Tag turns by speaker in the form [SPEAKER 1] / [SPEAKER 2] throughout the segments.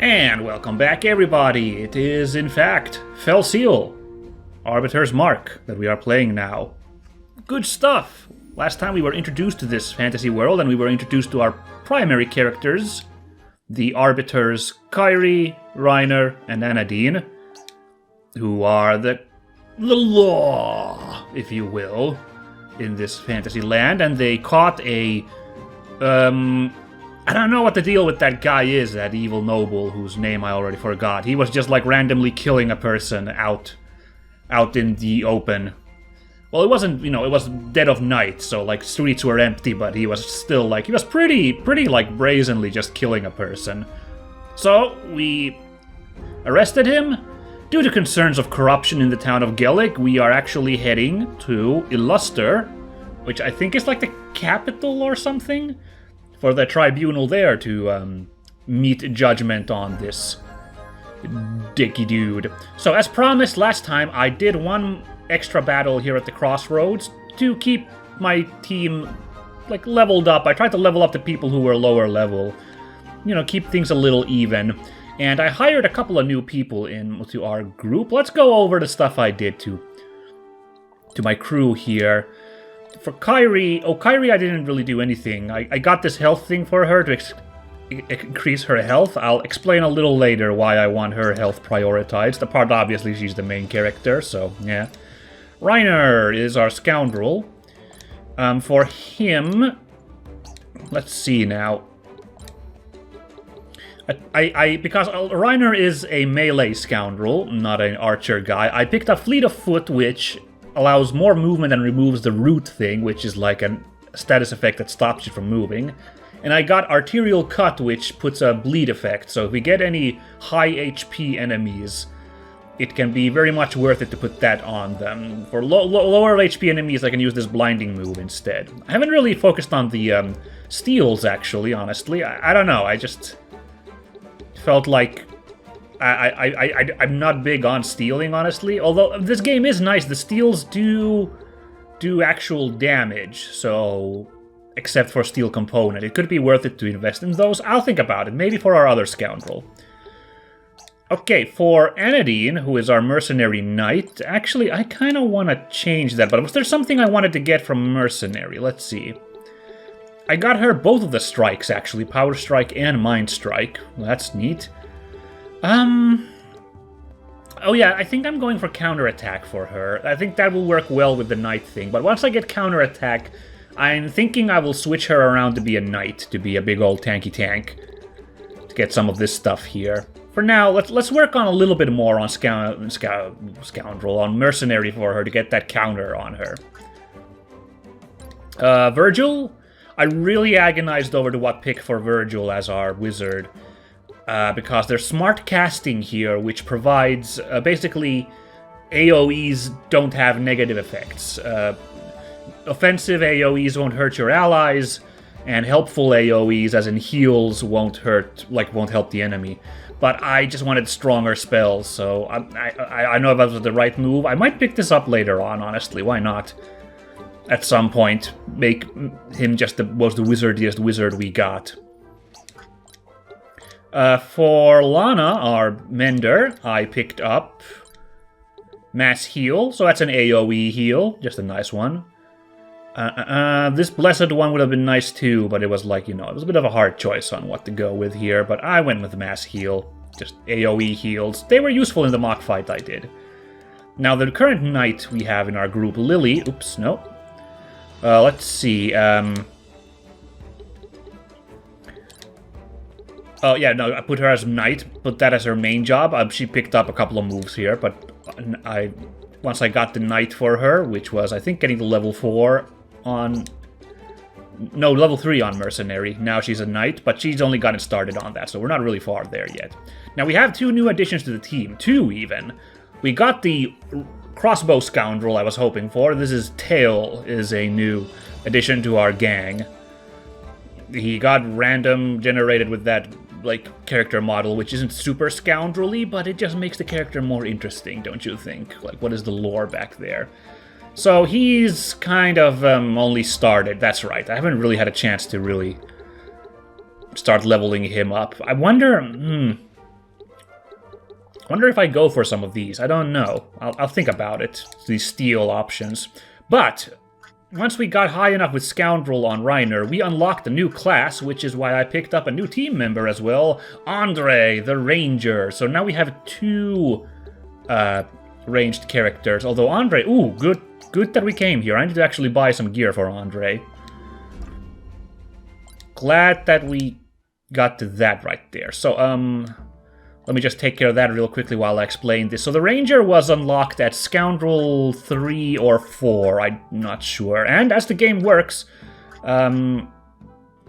[SPEAKER 1] And welcome back, everybody. It is, in fact, Fell Seal, Arbiter's Mark, that we are playing now. Good stuff! Last time we were introduced to this fantasy world, and we were introduced to our primary characters, the Arbiters Kyrie, Reiner, and Anadine, who are the law, if you will, in this fantasy land, and they caught a, I don't know what the deal with that guy is, that evil noble whose name I already forgot. He was just like randomly killing a person out in the open. Well, it wasn't, it was dead of night, so like streets were empty, but he was still like, he was pretty like brazenly just killing a person. So we arrested him. Due to concerns of corruption in the town of Gellic, we are actually heading to Illuster, which I think is like the capital or something, for the tribunal there to meet judgment on this dicky dude. So as promised last time, I did one extra battle here at the crossroads to keep my team like leveled up. I tried to level up the people who were lower level, keep things a little even. And I hired a couple of new people into our group. Let's go over the stuff I did to my crew here. For Kyrie, I didn't really do anything. I got this health thing for her to increase her health. I'll explain a little later why I want her health prioritized. The part, obviously, she's the main character, so yeah. Reiner is our scoundrel. For him, let's see now. Because Reiner is a melee scoundrel, not an archer guy, I picked up Fleet of Foot, which allows more movement and removes the root thing, which is like a status effect that stops you from moving. And I got Arterial Cut, which puts a bleed effect, so if we get any high HP enemies, it can be very much worth it to put that on them. For lower HP enemies, I can use this blinding move instead. I haven't really focused on the steals, actually, honestly. I don't know, I just felt like I'm not big on stealing, honestly. Although this game is nice, the steals do actual damage, so except for steel component. It could be worth it to invest in those. I'll think about it, maybe for our other scoundrel. Okay, for Anadine, who is our mercenary knight, actually I kind of want to change that, but was there something I wanted to get from mercenary? Let's see. I got her both of the strikes, actually, Power Strike and Mind Strike. Well, that's neat. Oh yeah, I think I'm going for counterattack for her. I think that will work well with the knight thing. But once I get counterattack, I'm thinking I will switch her around to be a knight, to be a big old tanky tank, to get some of this stuff here. For now, let's work on a little bit more on scoundrel, on mercenary for her to get that counter on her. Virgil, I really agonized over to what pick for Virgil as our wizard. Because there's smart casting here, which provides, basically, AoEs don't have negative effects. Offensive AoEs won't hurt your allies, and helpful AoEs, as in heals, won't help the enemy. But I just wanted stronger spells, so I know if that was the right move. I might pick this up later on, honestly, why not? At some point, make him just the most wizardiest wizard we got. For Lana, our mender, I picked up Mass Heal, so that's an AoE heal, just a nice one. This Blessed one would have been nice too, but it was like, it was a bit of a hard choice on what to go with here, but I went with Mass Heal, just AoE heals. They were useful in the mock fight I did. Now, the current knight we have in our group, Lily, oops, no. Let's see, oh, yeah, no, I put her as knight, put that as her main job. She picked up a couple of moves here, but once I got the knight for her, which was, I think, getting to level 4 on... No, level 3 on mercenary. Now she's a knight, but she's only gotten started on that, so we're not really far there yet. Now, we have 2 new additions to the team. 2, even. We got the crossbow scoundrel I was hoping for. This is Tail, is a new addition to our gang. He got random generated with that character model, which isn't super scoundrelly, but it just makes the character more interesting, don't you think? Like, what is the lore back there? So he's kind of only started, that's right. I haven't really had a chance to really start leveling him up. I wonder, Wonder if I go for some of these. I don't know. I'll think about it. These steal options. But once we got high enough with Scoundrel on Reiner, we unlocked a new class, which is why I picked up a new team member as well. Andre, the Ranger. So now we have 2 ranged characters. Although Andre... Ooh, good that we came here. I need to actually buy some gear for Andre. Glad that we got to that right there. So, let me just take care of that real quickly while I explain this. So the Ranger was unlocked at Scoundrel 3 or 4, I'm not sure. And as the game works, the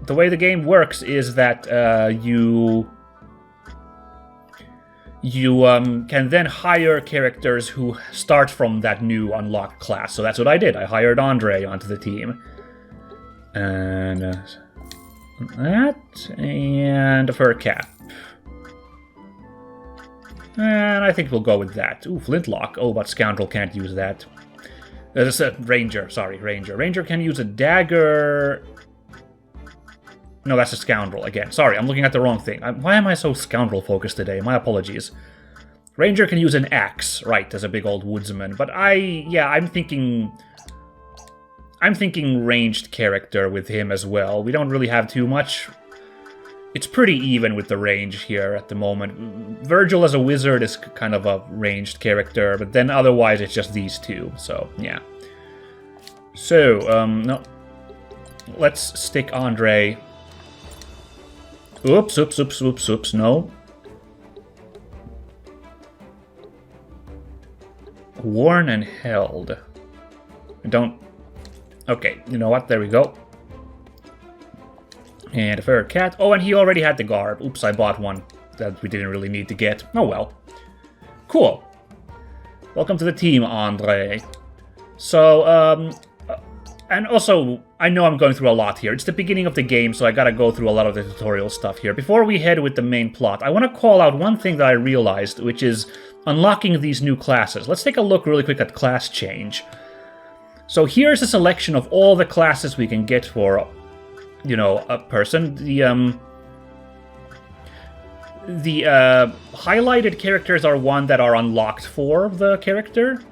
[SPEAKER 1] way the game works is that you can then hire characters who start from that new unlocked class. So that's what I did. I hired Andre onto the team. And that, and a fur cap. And I think we'll go with that. Ooh, flintlock. Oh, but Scoundrel can't use that. There's a Ranger. Sorry, Ranger. Ranger can use a dagger. No, that's a Scoundrel again. Sorry, I'm looking at the wrong thing. Why am I so Scoundrel-focused today? My apologies. Ranger can use an axe, right, as a big old woodsman. But I'm thinking ranged character with him as well. We don't really have too much. It's pretty even with the range here at the moment. Virgil as a wizard is kind of a ranged character, but then otherwise it's just these 2, so yeah. So, no. Let's stick Andre. Oops, no. Worn and held. Don't... Okay, you know what, there we go. And a fur cat. Oh, and he already had the garb. Oops, I bought one that we didn't really need to get. Oh well. Cool. Welcome to the team, Andre. So, and also, I know I'm going through a lot here. It's the beginning of the game, so I gotta go through a lot of the tutorial stuff here. Before we head with the main plot, I want to call out one thing that I realized, which is unlocking these new classes. Let's take a look really quick at class change. So here's a selection of all the classes we can get for... you know, a person. The highlighted characters are one that are unlocked for the character.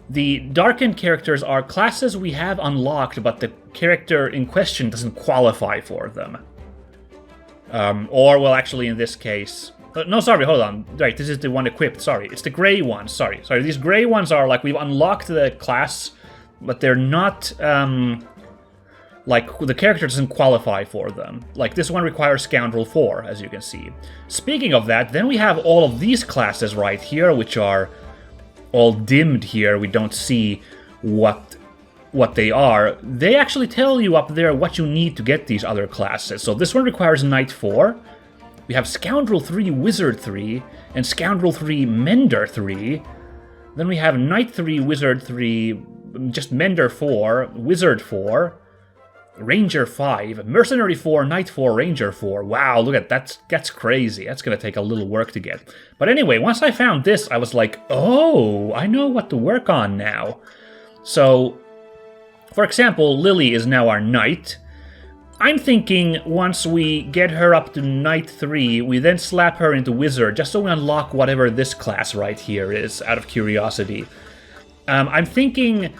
[SPEAKER 1] The darkened characters are classes we have unlocked, but the character in question doesn't qualify for them. Or, well, actually, in this case... no, sorry, hold on. Right, this is the one equipped, sorry. It's the gray ones, sorry. These gray ones are, like, we've unlocked the class, but they're not... like, the character doesn't qualify for them. Like, this one requires Scoundrel 4, as you can see. Speaking of that, then we have all of these classes right here, which are all dimmed here. We don't see what they are. They actually tell you up there what you need to get these other classes. So this one requires Knight 4. We have Scoundrel 3, Wizard 3, and Scoundrel 3, Mender 3. Then we have Knight 3, Wizard 3, just Mender 4, Wizard 4, Ranger 5, Mercenary 4, Knight 4, Ranger 4. Wow, look at that. That's crazy. That's gonna take a little work to get. But anyway, once I found this, I was like, oh, I know what to work on now. So, for example, Lily is now our Knight. I'm thinking once we get her up to Knight 3, we then slap her into Wizard, just so we unlock whatever this class right here is, out of curiosity. I'm thinking...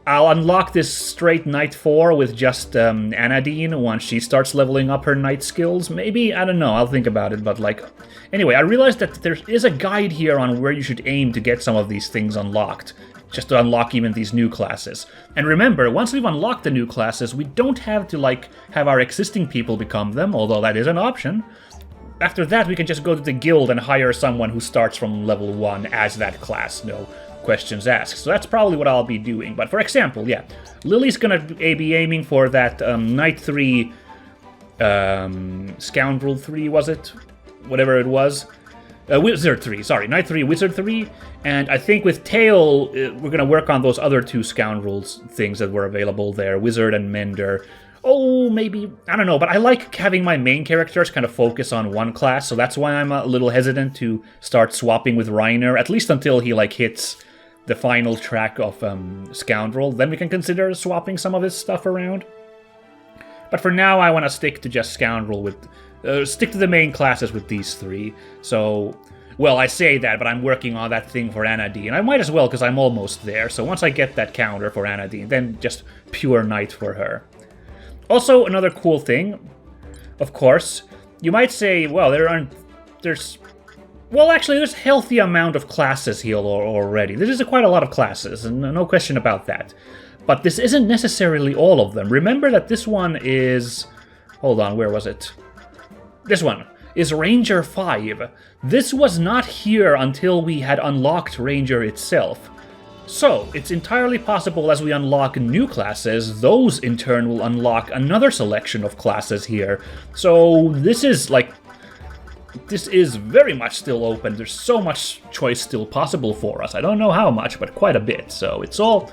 [SPEAKER 1] I'll unlock this straight Knight 4 with just Anadine once she starts leveling up her Knight skills. Maybe, I don't know, I'll think about it, but like... Anyway, I realized that there is a guide here on where you should aim to get some of these things unlocked, just to unlock even these new classes. And remember, once we've unlocked the new classes, we don't have to, like, have our existing people become them, although that is an option. After that, we can just go to the guild and hire someone who starts from level 1 as that class, no questions asked. So that's probably what I'll be doing. But for example, yeah, Lily's gonna be aiming for that Knight 3, Scoundrel 3, was it? Whatever it was. Wizard 3, sorry, Knight 3, Wizard 3, and I think with Tail, we're gonna work on those other 2 Scoundrels things that were available there, Wizard and Mender. Oh, maybe, I don't know, but I like having my main characters kind of focus on one class, so that's why I'm a little hesitant to start swapping with Reiner, at least until he, like, hits the final track of Scoundrel. Then we can consider swapping some of his stuff around. But for now, I want to stick to just Scoundrel with... stick to the main classes with these 3. So, Well, I say that, but I'm working on that thing for Anadine. I might as well, because I'm almost there. So once I get that counter for Anadine, then just pure knight for her. Also, another cool thing, of course, you might say, well, there's healthy amount of classes here already. There is quite a lot of classes, and no question about that. But this isn't necessarily all of them. Remember that this one is... Hold on, where was it? This one is Ranger 5. This was not here until we had unlocked Ranger itself. So, it's entirely possible as we unlock new classes, those in turn will unlock another selection of classes here. So, this is very much still open. There's so much choice still possible for us. I don't know how much, but quite a bit. So, it's all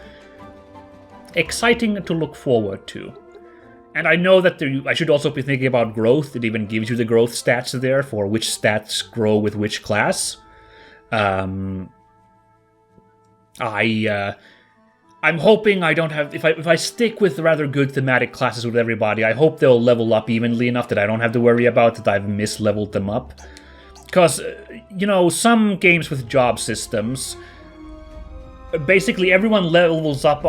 [SPEAKER 1] exciting to look forward to. And I know that I should also be thinking about growth. It even gives you the growth stats there for which stats grow with which class. I'm hoping I don't have... If I stick with rather good thematic classes with everybody, I hope they'll level up evenly enough that I don't have to worry about that I've misleveled them up. Because, some games with job systems... Basically, everyone levels up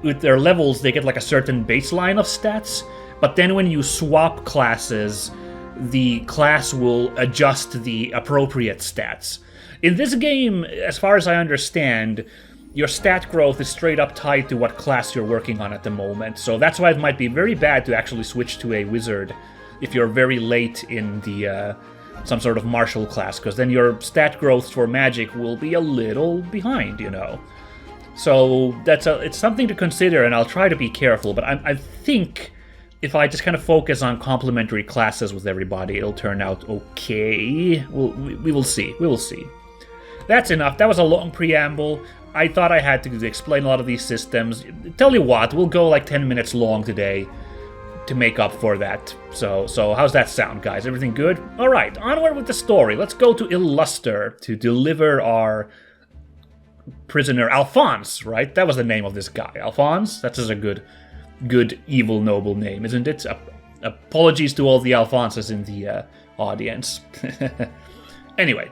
[SPEAKER 1] with their levels, they get like a certain baseline of stats, but then when you swap classes, the class will adjust the appropriate stats. In this game, as far as I understand, your stat growth is straight up tied to what class you're working on at the moment, so that's why it might be very bad to actually switch to a wizard if you're very late in the some sort of martial class, because then your stat growth for magic will be a little behind, So it's something to consider, and I'll try to be careful, but I think if I just kind of focus on complementary classes with everybody, it'll turn out okay. We will see. We will see. That's enough. That was a long preamble. I thought I had to explain a lot of these systems. Tell you what, we'll go like 10 minutes long today to make up for that. So how's that sound, guys? Everything good? All right, onward with the story. Let's go to Illuster to deliver our prisoner, Alphonse, right? That was the name of this guy. Alphonse? That's just a good evil noble name, isn't it? Apologies to all the Alphonses in the audience. Anyway.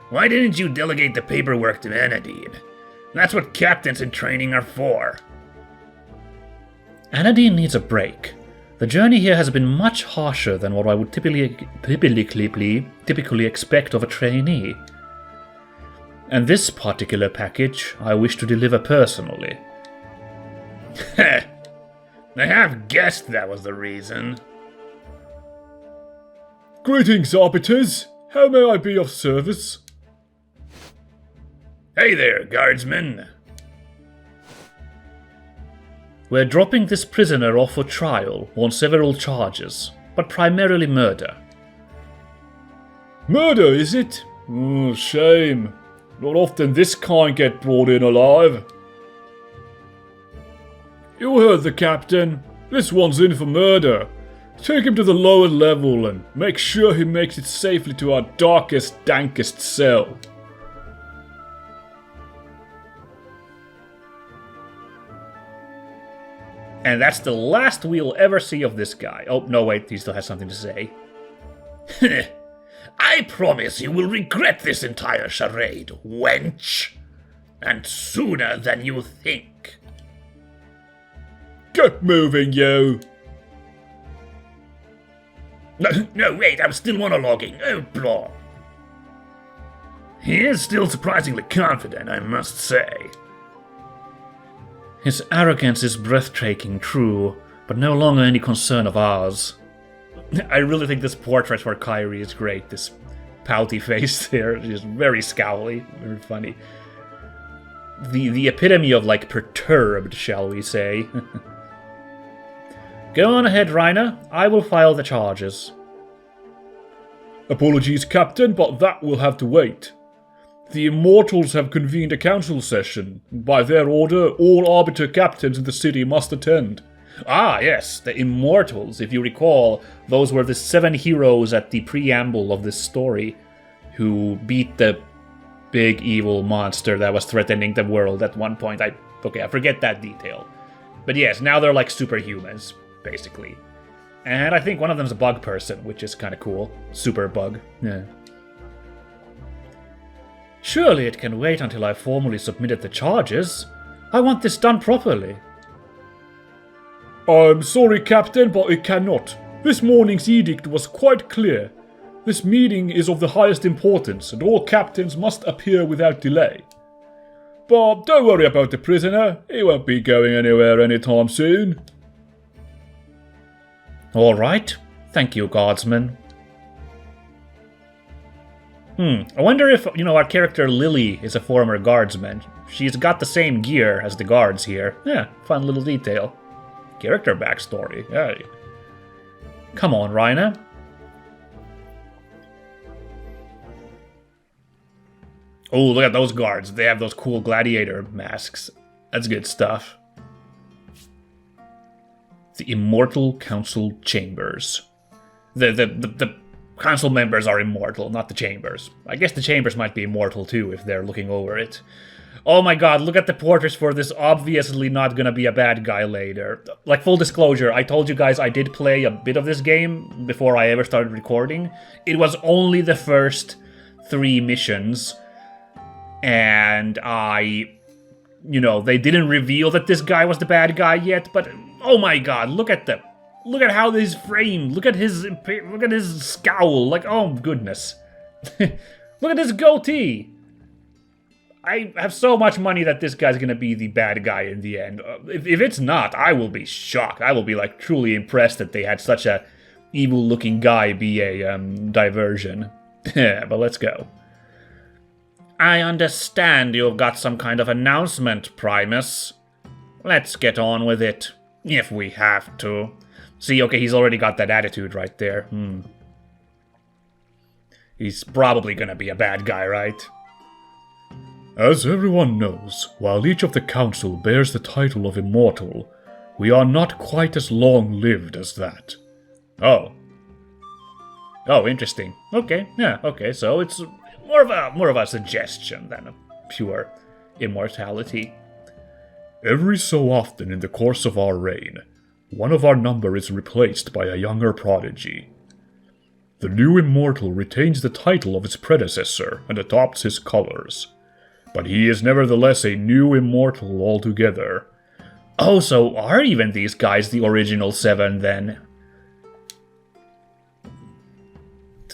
[SPEAKER 1] Why didn't you delegate the paperwork to Anadine? That's what captains in training are for. Anadine needs a break. The journey here has been much harsher than what I would typically expect of a trainee. And this particular package I wish to deliver personally. I have guessed that was the reason.
[SPEAKER 2] Greetings, Arbiters. How may I be of service?
[SPEAKER 1] Hey there, guardsmen. We're dropping this prisoner off for trial on several charges, but primarily murder.
[SPEAKER 2] Murder, is it? Oh, shame. Not often this kind get brought in alive. You heard the captain. This one's in for murder. Take him to the lower level and make sure he makes it safely to our darkest, dankest cell.
[SPEAKER 1] And that's the last we'll ever see of this guy. Oh, no, wait, he still has something to say. I promise you will regret this entire charade, wench. And sooner than you think.
[SPEAKER 2] Get moving, you!
[SPEAKER 1] No, wait, I'm still monologuing. Oh, blah. He is still surprisingly confident, I must say. His arrogance is breathtaking, true, but no longer any concern of ours. I really think this portrait for Kyrie is great. This pouty face there is very scowly, very funny. The epitome of, like, perturbed, shall we say. Go on ahead, Reiner. I will file the charges.
[SPEAKER 2] Apologies, Captain, but that will have to wait. The Immortals have convened a council session. By their order, all Arbiter captains in the city must attend.
[SPEAKER 1] Ah, yes, the Immortals. If you recall, those were the 7 heroes at the preamble of this story who beat the big evil monster that was threatening the world at one point. I forget that detail. But yes, now they're like superhumans, basically. And I think one of them's a bug person, which is kind of cool. Super bug. Yeah. Surely it can wait until I've formally submitted the charges. I want this done properly.
[SPEAKER 2] I'm sorry, Captain, but it cannot. This morning's edict was quite clear. This meeting is of the highest importance, and all captains must appear without delay. But don't worry about the prisoner. He won't be going anywhere anytime soon.
[SPEAKER 1] All right. Thank you, guardsman. I wonder if, our character Lily is a former guardsman. She's got the same gear as the guards here. Yeah, fun little detail. Character backstory. Hey. Come on, Rhina. Oh, look at those guards. They have those cool gladiator masks. That's good stuff. The Immortal Council Chambers. The council members are immortal, not the chambers. I guess the chambers might be immortal too if they're looking over it. Oh my god, look at the portraits for this obviously not gonna be a bad guy later. Like, full disclosure, I told you guys I did play a bit of this game before I ever started recording. It was only the first 3 missions. And they didn't reveal that this guy was the bad guy yet, but oh my god, look at how this framed. Look at his scowl. Like, oh goodness. Look at his goatee. I have so much money that this guy's gonna be the bad guy in the end. If it's not, I will be shocked. I will be like truly impressed that they had such a evil-looking guy be a diversion. But let's go. I understand you've got some kind of announcement, Primus. Let's get on with it, if we have to. See, okay, he's already got that attitude right there. He's probably gonna be a bad guy, right?
[SPEAKER 2] As everyone knows, while each of the council bears the title of Immortal, we are not quite as long-lived as that.
[SPEAKER 1] Oh. Oh, interesting. Okay, yeah, okay, so it's more of a suggestion than a pure immortality.
[SPEAKER 2] Every so often in the course of our reign, one of our number is replaced by a younger prodigy. The new Immortal retains the title of his predecessor and adopts his colors, but he is nevertheless a new Immortal altogether.
[SPEAKER 1] Oh, so are even these guys the original 7 then?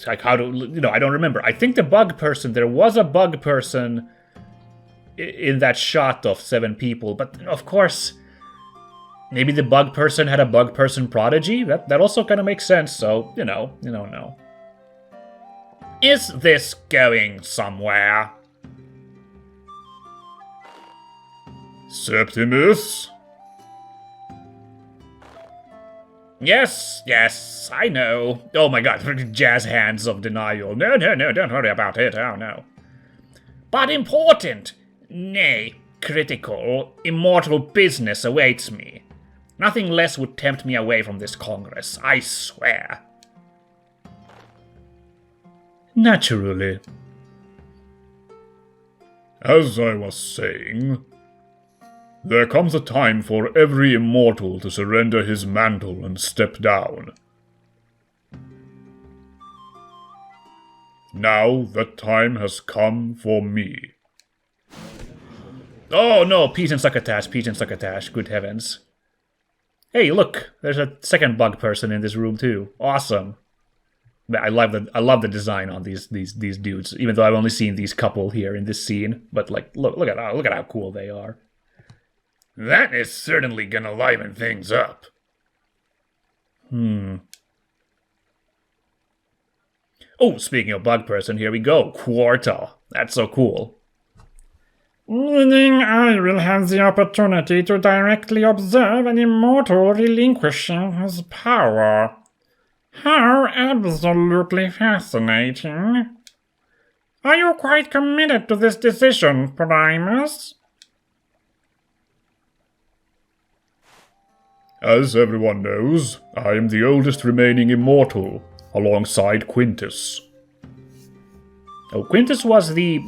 [SPEAKER 1] Like, I don't remember. I think the bug person, there was a bug person in that shot of 7 people, but of course, maybe the bug person had a bug person prodigy? That also kind of makes sense, so, no. Is this going somewhere?
[SPEAKER 2] Septimus?
[SPEAKER 1] Yes, I know. Oh my god, jazz hands of denial. No, don't worry about it, oh no. But important, nay, critical, immortal business awaits me. Nothing less would tempt me away from this Congress, I swear.
[SPEAKER 2] Naturally. As I was saying, there comes a time for every Immortal to surrender his mantle and step down. Now that time has come for me.
[SPEAKER 1] Oh no, peace and succotash, good heavens. Hey, look, there's a second bug person in this room too. Awesome. I love the design on these dudes, even though I've only seen these couple here in this scene. But like, look at how cool they are.
[SPEAKER 2] That is certainly gonna liven things up.
[SPEAKER 1] Oh, speaking of bug person, here we go. Quarta. That's so cool.
[SPEAKER 3] Meaning I will have the opportunity to directly observe an immortal relinquishing his power. How absolutely fascinating. Are you quite committed to this decision, Primus?
[SPEAKER 2] As everyone knows, I am the oldest remaining Immortal, alongside Quintus.
[SPEAKER 1] Oh, Quintus was the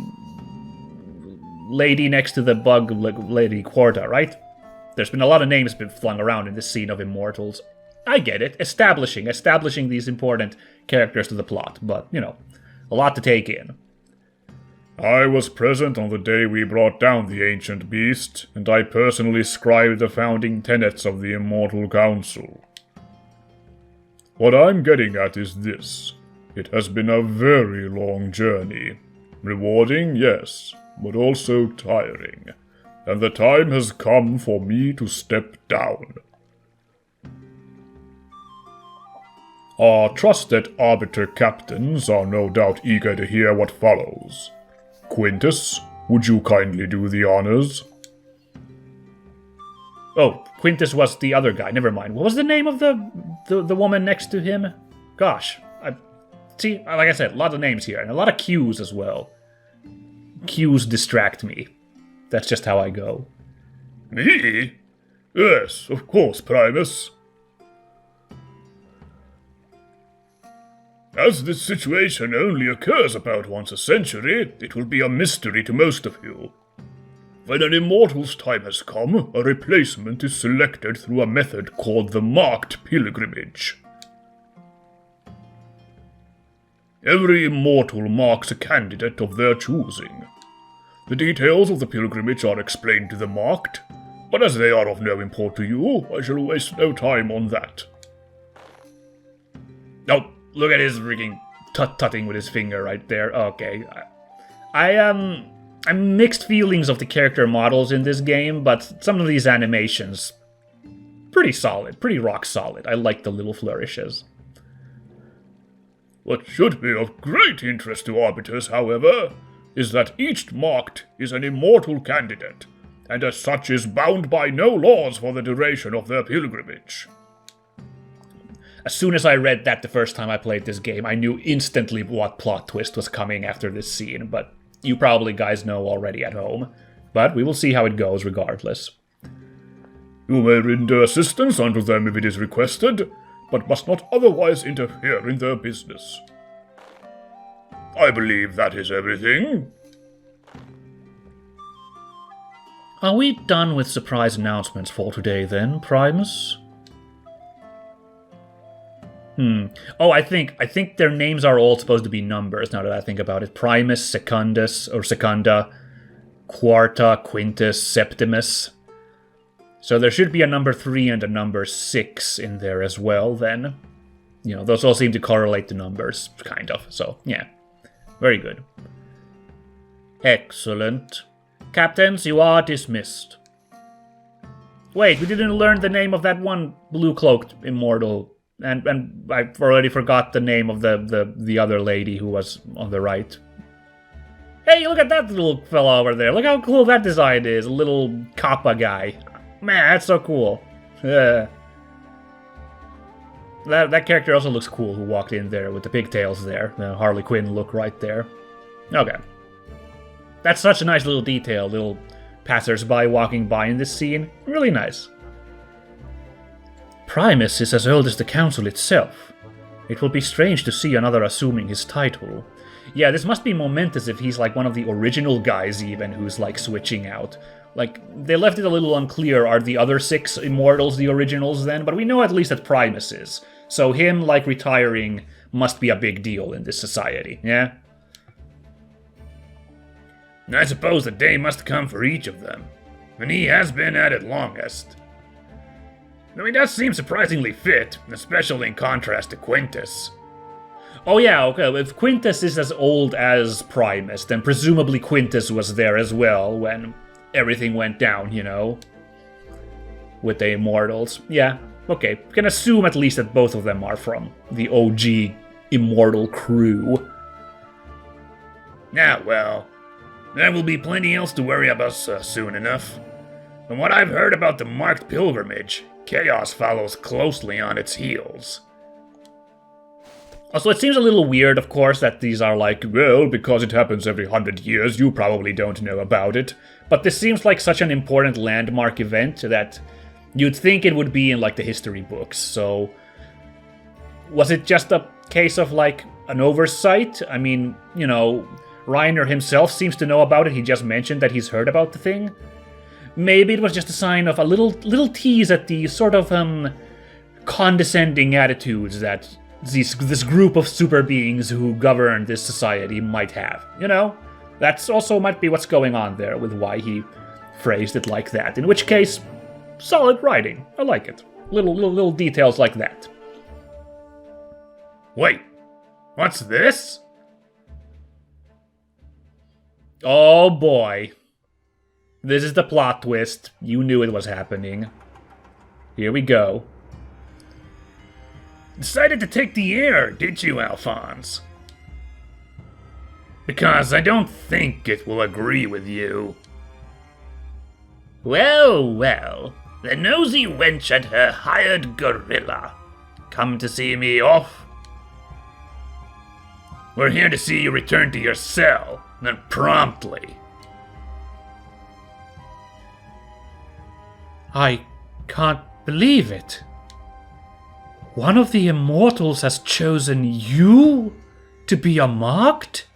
[SPEAKER 1] lady next to the bug lady Quarta, right? There's been a lot of names been flung around in this scene of Immortals. I get it. Establishing these important characters to the plot, but, a lot to take in.
[SPEAKER 2] I was present on the day we brought down the ancient beast, and I personally scribed the founding tenets of the Immortal Council. What I'm getting at is this. It has been a very long journey. Rewarding, yes, but also tiring. And the time has come for me to step down. Our trusted Arbiter captains are no doubt eager to hear what follows. Quintus, would you kindly do the honors?
[SPEAKER 1] Oh, Quintus was the other guy. Never mind. What was the name of the woman next to him? Gosh. See, like I said, a lot of names here, and a lot of Q's as well. Q's distract me. That's just how I go.
[SPEAKER 2] Me? Yes, of course, Primus. As this situation only occurs about once a century, it will be a mystery to most of you. When an Immortal's time has come, a replacement is selected through a method called the Marked Pilgrimage. Every Immortal marks a candidate of their choosing. The details of the pilgrimage are explained to the Marked, but as they are of no import to you, I shall waste no time on that.
[SPEAKER 1] Oh, look at his freaking tut-tutting with his finger right there. Okay. I'm mixed feelings of the character models in this game, but some of these animations, pretty solid, pretty rock solid. I like the little flourishes.
[SPEAKER 2] What should be of great interest to Arbiters, however, is that each Marked is an Immortal candidate, and as such is bound by no laws for the duration of their pilgrimage.
[SPEAKER 1] As soon as I read that the first time I played this game, I knew instantly what plot twist was coming after this scene, but you probably guys know already at home. But we will see how it goes regardless.
[SPEAKER 2] You may render assistance unto them if it is requested, but must not otherwise interfere in their business. I believe that is everything.
[SPEAKER 1] Are we done with surprise announcements for today then, Primus? Oh, I think their names are all supposed to be numbers, now that I think about it. Primus, Secundus, or Secunda, Quarta, Quintus, Septimus. So there should be a number 3 and a number 6 in there as well, then. Those all seem to correlate the numbers, kind of. So, yeah. Very good. Excellent. Captains, you are dismissed. Wait, we didn't learn the name of that one blue-cloaked immortal. And I already forgot the name of the other lady who was on the right. Hey, look at that little fella over there. Look how cool that design is. A little Kappa guy. Man, that's so cool. Yeah. That character also looks cool who walked in there with the pigtails there. The Harley Quinn look right there. Okay. That's such a nice little detail. Little passers-by walking by in this scene. Really nice. Primus is as old as the council itself. It will be strange to see another assuming his title. Yeah, this must be momentous if he's like one of the original guys even who's like switching out. Like, they left it a little unclear, are the other 6 Immortals the originals then? But we know at least that Primus is. So him, like, retiring must be a big deal in this society, yeah?
[SPEAKER 4] I suppose the day must come for each of them, and he has been at it longest. Though he does seem surprisingly fit, especially in contrast to Quintus.
[SPEAKER 1] Oh yeah, okay, if Quintus is as old as Primus, then presumably Quintus was there as well when everything went down, with the Immortals. Yeah, okay, can assume at least that both of them are from the OG Immortal crew.
[SPEAKER 4] Well, there will be plenty else to worry about soon enough. From what I've heard about the Marked Pilgrimage, chaos follows closely on its heels.
[SPEAKER 1] Also, it seems a little weird, of course, that these are like,
[SPEAKER 2] Well, because it happens every 100 years, you probably don't know about it.
[SPEAKER 1] But this seems like such an important landmark event that you'd think it would be in like the history books, so was it just a case of like an oversight? I mean, Reiner himself seems to know about it, he just mentioned that he's heard about the thing. Maybe it was just a sign of a little tease at the sort of condescending attitudes that this group of super beings who govern this society might have. You know? That's also might be what's going on there with why he phrased it like that. In which case, solid writing. I like it. Little details like that.
[SPEAKER 4] Wait, what's this?
[SPEAKER 1] Oh boy. This is the plot twist. You knew it was happening. Here we go.
[SPEAKER 4] Decided to take the air, did you, Alphonse? Because I don't think it will agree with you. Well, well, the nosy wench and her hired gorilla. Come to see me off? We're here to see you return to your cell, and promptly.
[SPEAKER 1] I can't believe it. One of the Immortals has chosen you to be a marked?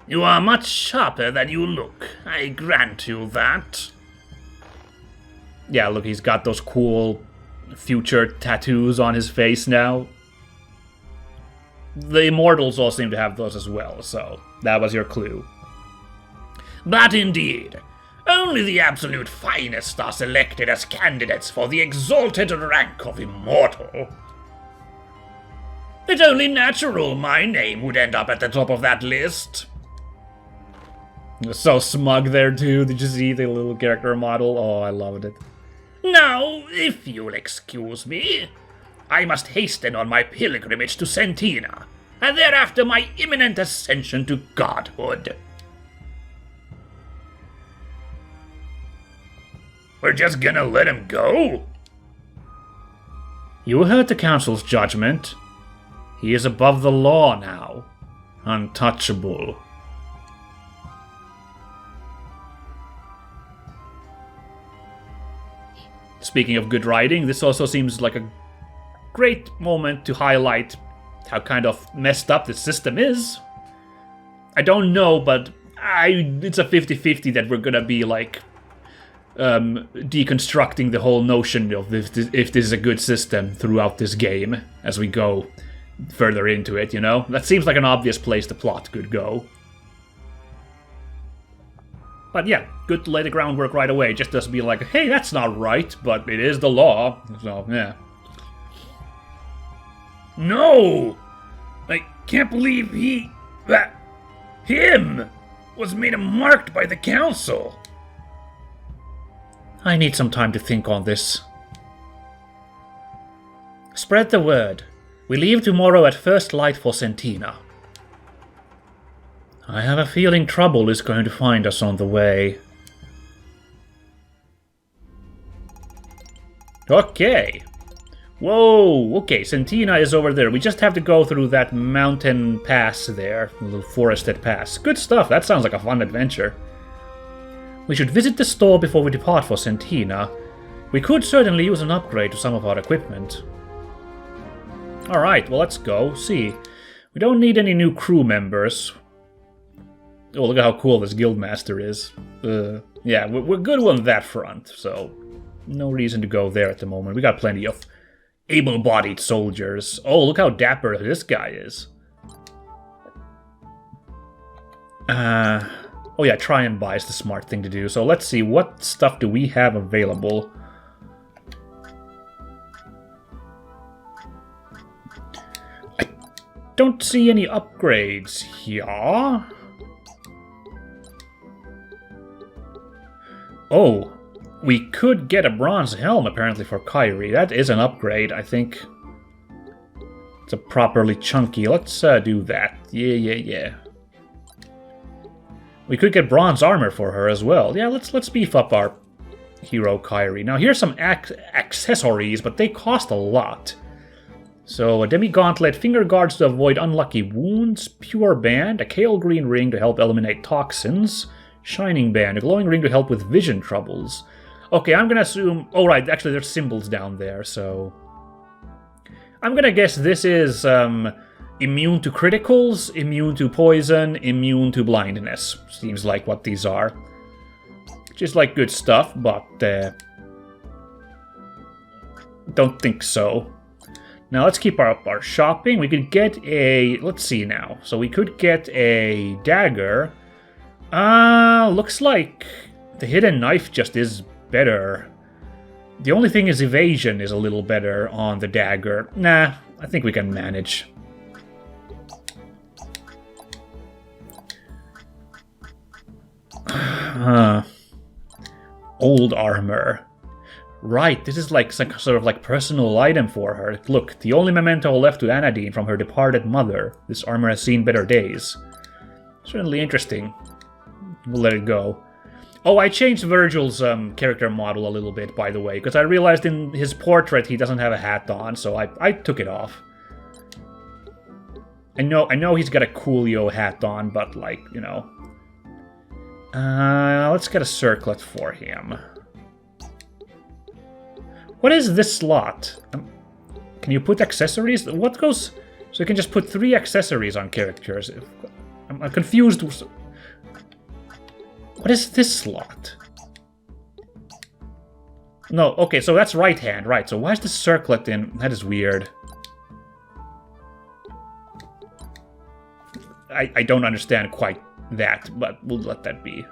[SPEAKER 4] You are much sharper than you look, I grant you that.
[SPEAKER 1] Yeah, look, he's got those cool future tattoos on his face now. The Immortals all seem to have those as well, so that was your clue.
[SPEAKER 4] But indeed, only the absolute finest are selected as candidates for the exalted rank of Immortal. It's only natural my name would end up at the top of that list.
[SPEAKER 1] So smug there too. Did you see the little character model? Oh, I loved it.
[SPEAKER 4] Now, if you'll excuse me, I must hasten on my pilgrimage to Sentina, and thereafter my imminent ascension to godhood. We're just gonna let him go?
[SPEAKER 1] You heard the council's judgment. He is above the law now. Untouchable. Speaking of good writing, this also seems like a great moment to highlight how kind of messed up the system is. I don't know, but it's a 50-50 that we're gonna be like deconstructing the whole notion of if this is a good system throughout this game as we go further into it, you know? That seems like an obvious place the plot could go. But yeah, good to lay the groundwork right away, just to be like, hey, that's not right, but it is the law, so yeah.
[SPEAKER 4] No! I can't believe him was made a marked by the council.
[SPEAKER 1] I need some time to think on this. Spread the word. We leave tomorrow at first light for Sentina. I have a feeling trouble is going to find us on the way. Okay. Whoa, okay, Sentina is over there. We just have to go through that mountain pass there, a little forested pass. Good stuff, that sounds like a fun adventure. We should visit the store before we depart for Sentina. We could certainly use an upgrade to some of our equipment. Alright, well let's go. See. We don't need any new crew members. Oh, look at how cool this guildmaster is. Yeah, we're good on that front, so no reason to go there at the moment. We got plenty of able-bodied soldiers. Oh, look how dapper this guy is. Oh yeah, try and buy is the smart thing to do. So let's see, what stuff do we have available? I don't see any upgrades here. Oh, we could get a bronze helm apparently for Kyrie. That is an upgrade, I think. It's a properly chunky. Let's do that. Yeah. We could get bronze armor for her as well. Yeah, let's beef up our hero Kyrie. Now here's some accessories, but they cost a lot. So a demi-gauntlet, finger guards to avoid unlucky wounds, pure band, a kale green ring to help eliminate toxins, shining band, a glowing ring to help with vision troubles. Okay, I'm gonna assume... Oh right, actually there's symbols down there, so... I'm gonna guess this is immune to criticals, immune to poison, immune to blindness. Seems like what these are. Which is like good stuff, but... Don't think so. Now let's keep up our shopping. We could get a... Let's see now. So we could get a dagger. Looks like the hidden knife just is better. The only thing is evasion is a little better on the dagger. Nah, I think we can manage. Old armor. Right, this is like some sort of like personal item for her. Look, the only memento left to Anadine from her departed mother. This armor has seen better days. Certainly interesting. We'll let it go. Oh, I changed Virgil's character model a little bit, by the way, because I realized in his portrait he doesn't have a hat on, so I took it off. I know he's got a Coolio hat on, but like, you know. Let's get a circlet for him. What is this slot? Can you put accessories? What goes... So you can just put 3 accessories on characters. I'm confused. What is this slot? No, okay, so that's right hand, right. So why is the circlet in... That is weird. I don't understand quite that, but we'll let that be.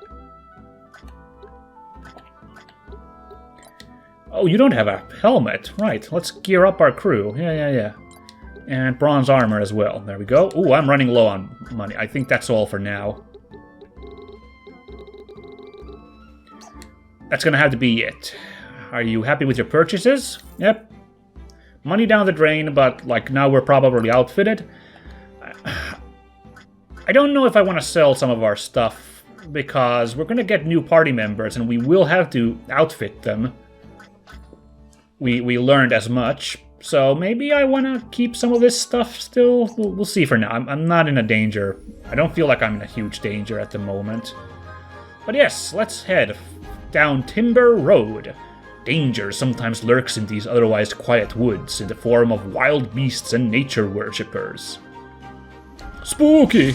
[SPEAKER 1] Oh, you don't have a helmet. Right, let's gear up our crew. Yeah. And bronze armor as well. There we go. Ooh, I'm running low on money. I think that's all for now. That's gonna have to be it. Are you happy with your purchases? Yep. Money down the drain, but like now we're probably outfitted. I don't know if I want to sell some of our stuff, because we're gonna get new party members and we will have to outfit them. We learned as much, so maybe I want to keep some of this stuff still. We'll see for now. I'm not in a danger. I don't feel like I'm in a huge danger at the moment. But yes, let's head down Timber Road. Danger sometimes lurks in these otherwise quiet woods in the form of wild beasts and nature worshippers. Spooky!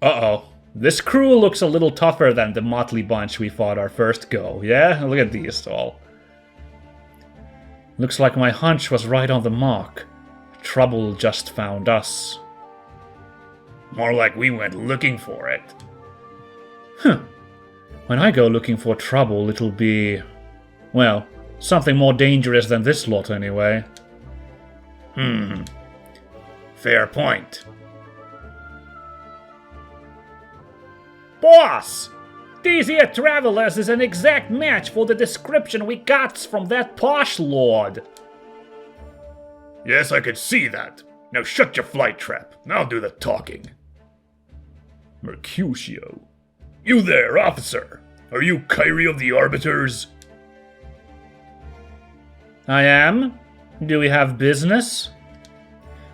[SPEAKER 1] Uh-oh. This crew looks a little tougher than the motley bunch we fought our first go, yeah? Look at these all. Looks like my hunch was right on the mark. Trouble just found us.
[SPEAKER 4] More like we went looking for it.
[SPEAKER 1] Huh. When I go looking for trouble, it'll be... well, something more dangerous than this lot anyway.
[SPEAKER 4] Fair point.
[SPEAKER 1] Boss! These here travelers is an exact match for the description we got from that posh lord.
[SPEAKER 4] Yes, I could see that. Now shut your flight trap. I'll do the talking.
[SPEAKER 2] Mercutio.
[SPEAKER 4] You there, officer. Are you Kyrie of the Arbiters?
[SPEAKER 1] I am. Do we have business?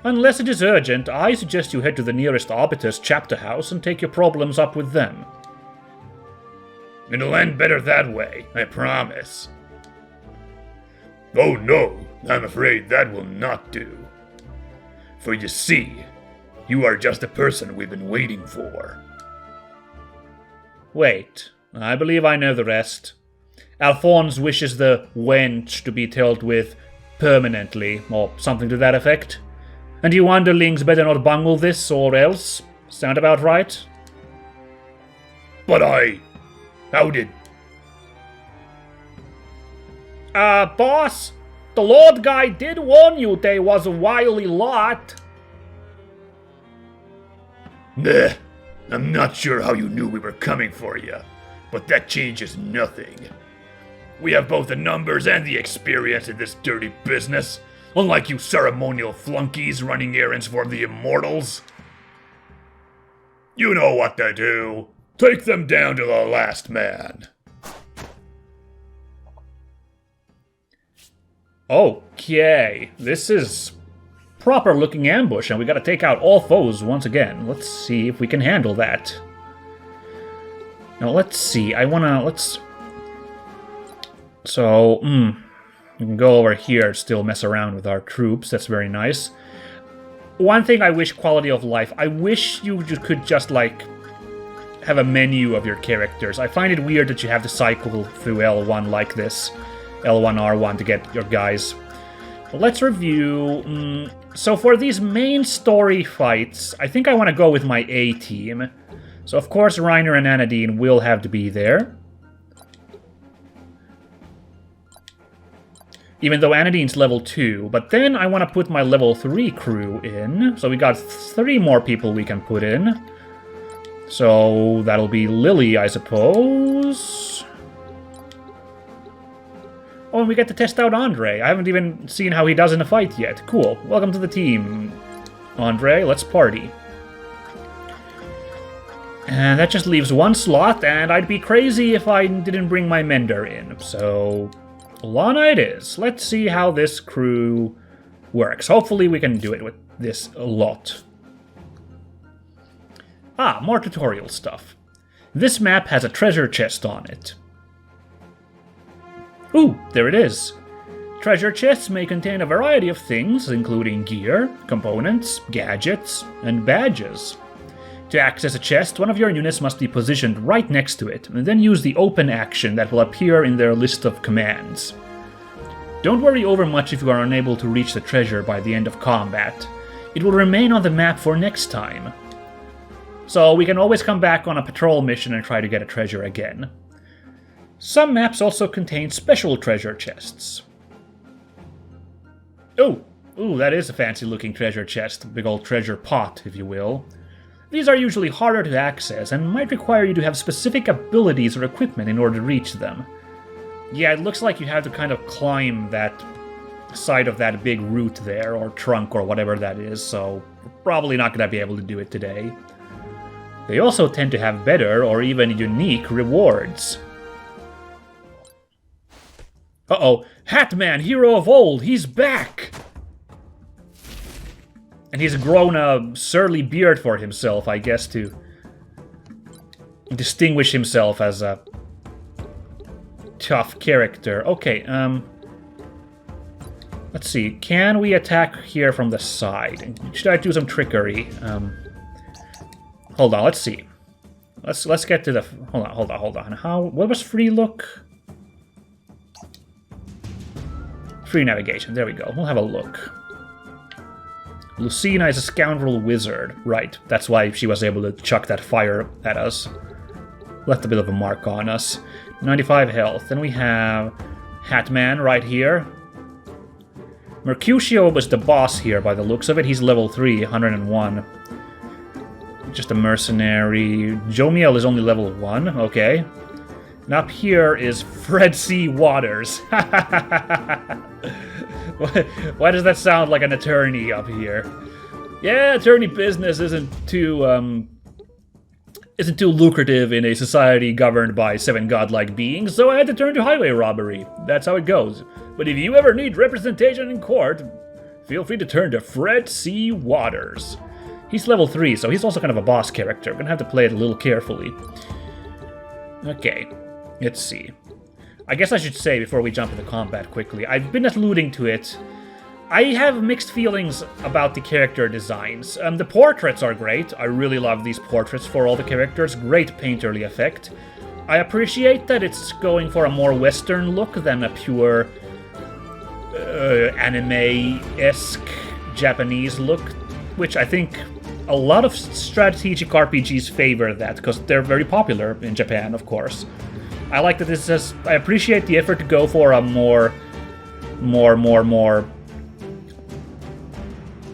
[SPEAKER 1] Unless it is urgent, I suggest you head to the nearest Arbiter's chapter house and take your problems up with them.
[SPEAKER 4] It'll end better that way, I promise. Oh no, I'm afraid that will not do. For you see, you are just the person we've been waiting for.
[SPEAKER 1] Wait, I believe I know the rest. Alphonse wishes the wench to be dealt with permanently, or something to that effect. And you underlings better not bungle this, or else. Sound about right?
[SPEAKER 4] But how did...
[SPEAKER 1] Boss, the Lord guy did warn you they was a wily lot.
[SPEAKER 4] Meh, I'm not sure how you knew we were coming for you, but that changes nothing. We have both the numbers and the experience in this dirty business, unlike you ceremonial flunkies running errands for the Immortals. You know what to do. Take them down to the last man.
[SPEAKER 1] Okay, this is proper looking ambush, and we gotta take out all foes once again. Let's see if we can handle that. Now let's see, So, we can go over here, still mess around with our troops, that's very nice. One thing I wish quality of life, I wish you could just, like, have a menu of your characters. I find it weird that you have to cycle through L1 like this. L1, R1 to get your guys. But let's review. So for these main story fights, I think I want to go with my A team. So of course Reiner and Anadine will have to be there. Even though Anadine's level 2. But then I want to put my level 3 crew in. So we got 3 more people we can put in. So that'll be Lily, I suppose. Oh, and we get to test out Andre. I haven't even seen how he does in a fight yet. Cool. Welcome to the team, Andre. Let's party. And that just leaves 1 slot, and I'd be crazy if I didn't bring my Mender in. So, Lana it is. Let's see how this crew works. Hopefully we can do it with this a lot. Ah, more tutorial stuff. This map has a treasure chest on it. Ooh, there it is. Treasure chests may contain a variety of things, including gear, components, gadgets, and badges. To access a chest, one of your units must be positioned right next to it, and then use the open action that will appear in their list of commands. Don't worry over much if you are unable to reach the treasure by the end of combat. It will remain on the map for next time. So we can always come back on a patrol mission and try to get a treasure again. Some maps also contain special treasure chests. Ooh, that is a fancy-looking treasure chest. Big old treasure pot, if you will. These are usually harder to access and might require you to have specific abilities or equipment in order to reach them. Yeah, it looks like you have to kind of climb that side of that big root there, or trunk, or whatever that is, so we're probably not going to be able to do it today. They also tend to have better or even unique rewards. Uh-oh, Hatman, hero of old, he's back! And he's grown a surly beard for himself, I guess, to distinguish himself as a tough character. Okay, let's see, can we attack here from the side? Should I do some trickery? Hold on, let's see. Let's get to the... Hold on. What was free look? Free navigation, there we go. We'll have a look. Lucina is a scoundrel wizard. Right, that's why she was able to chuck that fire at us. Left a bit of a mark on us. 95 health. Then we have Hatman right here. Mercutio was the boss here by the looks of it. He's level 3, 101. Just a mercenary. Jomiel is only level 1, okay. And up here is Fred C. Waters. Why does that sound like an attorney up here? Yeah, attorney business isn't too lucrative in a society governed by 7 godlike beings, so I had to turn to highway robbery. That's how it goes. But if you ever need representation in court, feel free to turn to Fred C. Waters. He's level 3, so he's also kind of a boss character. We're gonna have to play it a little carefully. Okay, let's see. I guess I should say before we jump into combat quickly, I've been alluding to it. I have mixed feelings about the character designs. The portraits are great. I really love these portraits for all the characters. Great painterly effect. I appreciate that it's going for a more Western look than a pure anime-esque Japanese look, which I think a lot of strategic RPGs favor that, because they're very popular in Japan, of course. I like that this says, I appreciate the effort to go for a more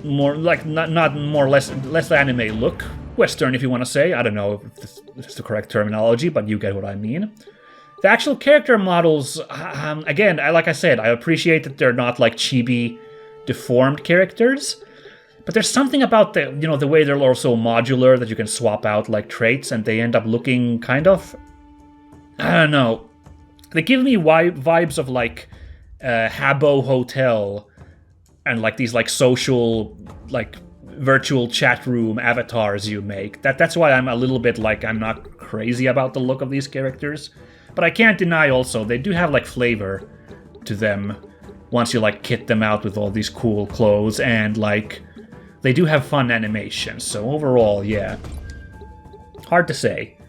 [SPEAKER 1] like, less anime look. Western, if you want to say. I don't know if this is the correct terminology, but you get what I mean. The actual character models, again, like I said, I appreciate that they're not like chibi, deformed characters. But there's something about the, the way they're also modular, that you can swap out like traits, and they end up looking kind of, I don't know. They give me vibes of like Habbo Hotel, and like these like social, like virtual chat room avatars you make. That's why I'm a little bit like, I'm not crazy about the look of these characters. But I can't deny also, they do have like flavor to them once you like kit them out with all these cool clothes, and like they do have fun animations. So overall, yeah. Hard to say.